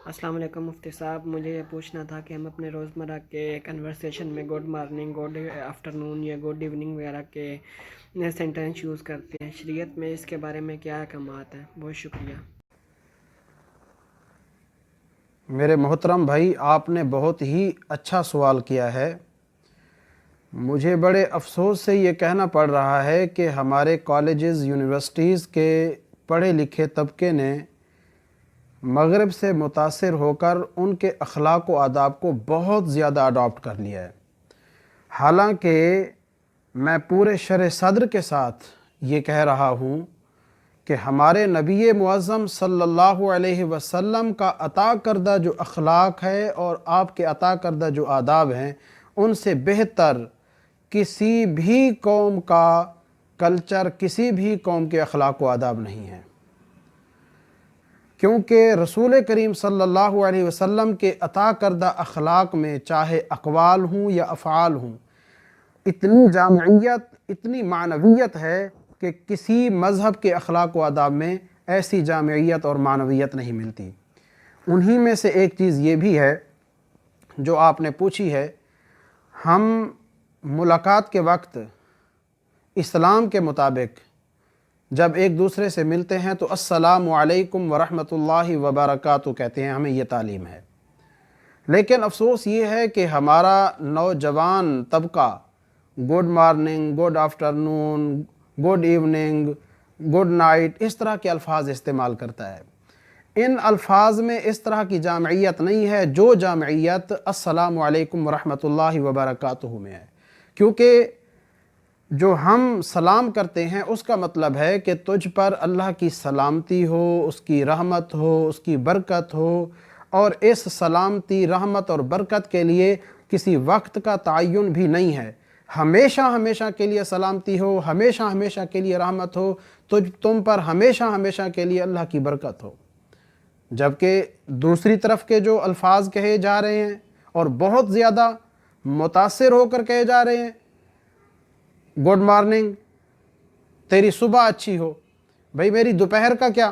السلام علیکم مفتی صاحب، مجھے یہ پوچھنا تھا کہ ہم اپنے روزمرہ کے کنورسیشن میں گڈ مارننگ، گڈ آفٹر نون یا گڈ ایوننگ وغیرہ کے سینٹینس یوز کرتے ہیں، شریعت میں اس کے بارے میں کیا احکامات ہیں؟ بہت شکریہ۔ میرے محترم بھائی، آپ نے بہت ہی اچھا سوال کیا ہے۔ مجھے بڑے افسوس سے یہ کہنا پڑ رہا ہے کہ ہمارے کالجز یونیورسٹیز کے پڑھے لکھے طبقے نے مغرب سے متاثر ہو کر ان کے اخلاق و آداب کو بہت زیادہ اڈاپٹ کر لیا ہے۔ حالانکہ میں پورے شرح صدر کے ساتھ یہ کہہ رہا ہوں کہ ہمارے نبی معظم صلی اللہ علیہ وسلم کا عطا کردہ جو اخلاق ہے اور آپ کے عطا کردہ جو آداب ہیں، ان سے بہتر کسی بھی قوم کا کلچر، کسی بھی قوم کے اخلاق و آداب نہیں ہیں، کیونکہ رسول کریم صلی اللہ علیہ وسلم کے عطا کردہ اخلاق میں چاہے اقوال ہوں یا افعال ہوں، اتنی جامعیت، اتنی معنویت ہے کہ کسی مذہب کے اخلاق و آداب میں ایسی جامعیت اور معنویت نہیں ملتی۔ انہی میں سے ایک چیز یہ بھی ہے جو آپ نے پوچھی ہے۔ ہم ملاقات کے وقت اسلام کے مطابق جب ایک دوسرے سے ملتے ہیں تو السلام علیکم ورحمۃ اللہ وبرکاتہ کہتے ہیں، ہمیں یہ تعلیم ہے۔ لیکن افسوس یہ ہے کہ ہمارا نوجوان طبقہ گڈ مارننگ، گڈ آفٹر نون، گڈ ایوننگ، گڈ نائٹ اس طرح کے الفاظ استعمال کرتا ہے۔ ان الفاظ میں اس طرح کی جامعیت نہیں ہے جو جامعیت السلام علیکم ورحمۃ اللہ وبرکاتہ میں ہے، کیونکہ جو ہم سلام کرتے ہیں اس کا مطلب ہے کہ تجھ پر اللہ کی سلامتی ہو، اس کی رحمت ہو، اس کی برکت ہو، اور اس سلامتی، رحمت اور برکت کے لیے کسی وقت کا تعین بھی نہیں ہے۔ ہمیشہ ہمیشہ کے لیے سلامتی ہو، ہمیشہ ہمیشہ کے لیے رحمت ہو، تم پر ہمیشہ ہمیشہ کے لیے اللہ کی برکت ہو۔ جبکہ دوسری طرف کے جو الفاظ کہے جا رہے ہیں اور بہت زیادہ متاثر ہو کر کہے جا رہے ہیں، گڈ مارننگ، تیری صبح اچھی ہو۔ بھئی میری دوپہر کا کیا؟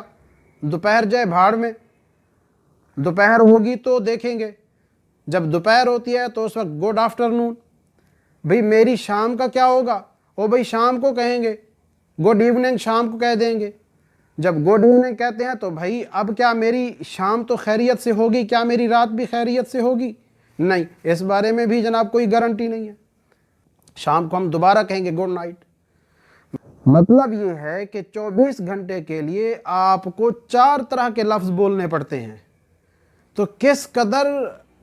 دوپہر جائے بھاڑ میں، دوپہر ہوگی تو دیکھیں گے، جب دوپہر ہوتی ہے تو اس وقت گڈ آفٹر نون۔ بھئی میری شام کا کیا ہوگا؟ او بھئی شام کو کہیں گے، گڈ ایوننگ شام کو کہہ دیں گے۔ جب گڈ ایوننگ کہتے ہیں تو بھئی اب کیا میری شام تو خیریت سے ہوگی، کیا میری رات بھی خیریت سے ہوگی؟ نہیں، اس بارے میں بھی جناب کوئی گارنٹی نہیں ہے۔ شام کو ہم دوبارہ کہیں گے گڈ نائٹ۔ مطلب یہ ہے کہ 24 گھنٹے کے لیے آپ کو 4 طرح کے لفظ بولنے پڑتے ہیں۔ تو کس قدر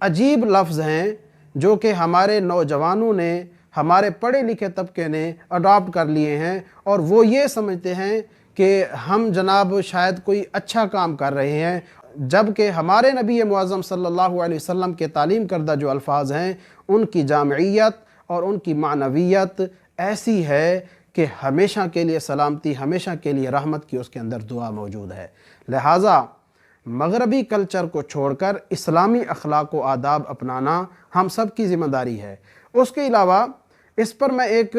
عجیب لفظ ہیں جو کہ ہمارے نوجوانوں نے، ہمارے پڑھے لکھے طبقے نے اڈاپٹ کر لیے ہیں، اور وہ یہ سمجھتے ہیں کہ ہم جناب شاید کوئی اچھا کام کر رہے ہیں، جبکہ ہمارے نبی معظم صلی اللہ علیہ وسلم کے تعلیم کردہ جو الفاظ ہیں ان کی جامعیت اور ان کی معنویت ایسی ہے کہ ہمیشہ کے لیے سلامتی، ہمیشہ کے لیے رحمت کی اس کے اندر دعا موجود ہے۔ لہٰذا مغربی کلچر کو چھوڑ کر اسلامی اخلاق و آداب اپنانا ہم سب کی ذمہ داری ہے۔ اس کے علاوہ اس پر میں ایک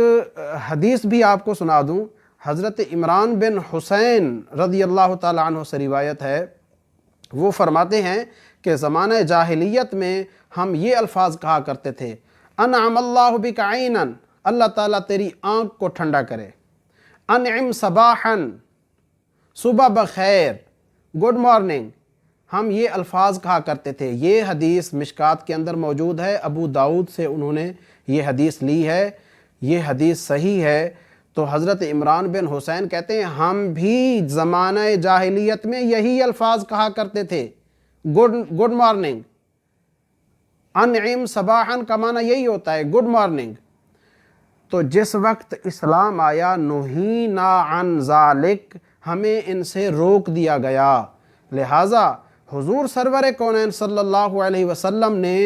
حدیث بھی آپ کو سنا دوں۔ حضرت عمران بن حسین رضی اللہ تعالیٰ عنہ سے روایت ہے، وہ فرماتے ہیں کہ زمانہ جاہلیت میں ہم یہ الفاظ کہا کرتے تھے، انعم اللہ بک عینا، اللہ تعالیٰ تیری آنکھ کو ٹھنڈا کرے، انعم صباحا، صبح بخیر، گڈ مارننگ، ہم یہ الفاظ کہا کرتے تھے۔ یہ حدیث مشکات کے اندر موجود ہے، ابو داؤد سے انہوں نے یہ حدیث لی ہے، یہ حدیث صحیح ہے۔ تو حضرت عمران بن حسین کہتے ہیں ہم بھی زمانہ جاہلیت میں یہی الفاظ کہا کرتے تھے، گڈ مارننگ، انعم صباحا کا معنی یہی ہوتا ہے، گڈ مارننگ۔ تو جس وقت اسلام آیا، نہینا عن ذالک، ہمیں ان سے روک دیا گیا۔ لہٰذا حضور سرور کونین صلی اللہ علیہ وسلم نے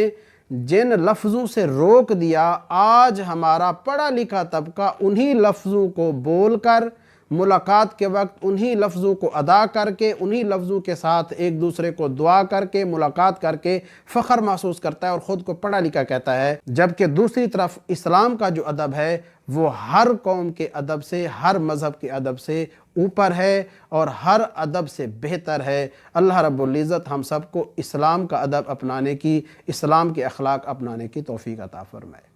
جن لفظوں سے روک دیا، آج ہمارا پڑھا لکھا طبقہ انہی لفظوں کو بول کر ملاقات کے وقت انہی لفظوں کو ادا کر کے، انہی لفظوں کے ساتھ ایک دوسرے کو دعا کر کے، ملاقات کر کے فخر محسوس کرتا ہے اور خود کو پڑھا لکھا کہتا ہے، جبکہ دوسری طرف اسلام کا جو ادب ہے وہ ہر قوم کے ادب سے، ہر مذہب کے ادب سے اوپر ہے اور ہر ادب سے بہتر ہے۔ اللہ رب العزت ہم سب کو اسلام کا ادب اپنانے کی، اسلام کے اخلاق اپنانے کی توفیق عطا فرمائے۔